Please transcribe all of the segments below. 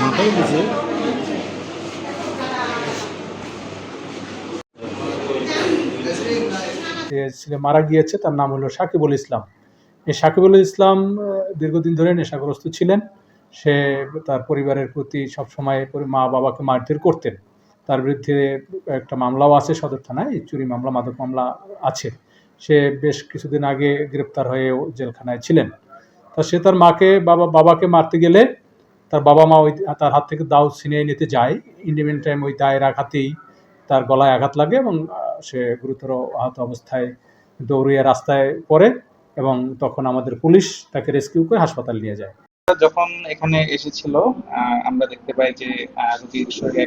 মাথায় দিছে। যে ছেলে মারা গিয়েছে তার নাম হলো সাকিবুল ইসলাম। এই সাকিবুল ইসলাম দীর্ঘদিন ধরে নেশাগ্রস্ত ছিলেন। সে তার পরিবারের প্রতি সবসময় মা বাবাকে মারধর করতেন। তার বিরুদ্ধে একটা মামলাও আছে সদর থানায়, চুরি মামলা, মাদক মামলা আছে। সে বেশ কিছুদিন আগে গ্রেপ্তার হয়েও জেলখানায় ছিলেন। তা সে তার বাবাকে মারতে গেলে তার বাবা মা ওই তার হাত থেকে দাও ছিনিয়ে নিতে যায়। ইন দ্য মিন টাইম ওই দায়ের আঘাতেই তার গলায় আঘাত লাগে এবং সে গুরুতর আহত অবস্থায় দৌড়িয়ে রাস্তায় পড়ে এবং তখন আমাদের পুলিশ তাকে রেস্কিউ করে হাসপাতাল নিয়ে যায়। যখন এখানে এসেছিল আমরা দেখতে পাই যে রোগীর শরীরে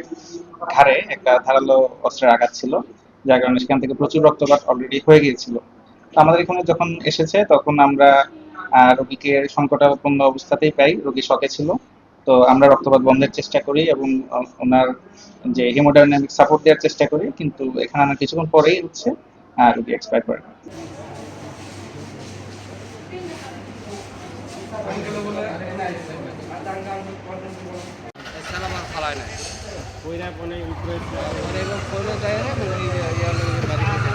ঘাড়ে একটা ধারালো অস্ত্রের আঘাত ছিল, যার কারণে সেখান থেকে প্রচুর রক্তপাত অলরেডি হয়ে গিয়েছিল। তো আমাদের এখানে যখন এসেছে তখন আমরা রোগীকে সংকটাপন্ন অবস্থাতেই পাই, রোগী শকে ছিল। তো আমরা রক্তপাত বন্ধের চেষ্টা করি এবং ওনার যে হেমোডাইনামিক সাপোর্ট দেওয়ার চেষ্টা করি, কিন্তু এখানে আমরা কিছুক্ষণ পরেই হচ্ছে রোগী এক্সপায়ার করে। সালামার ফালায় নাই ওইরা কোনে উপরে যায় না ওই বাড়িতে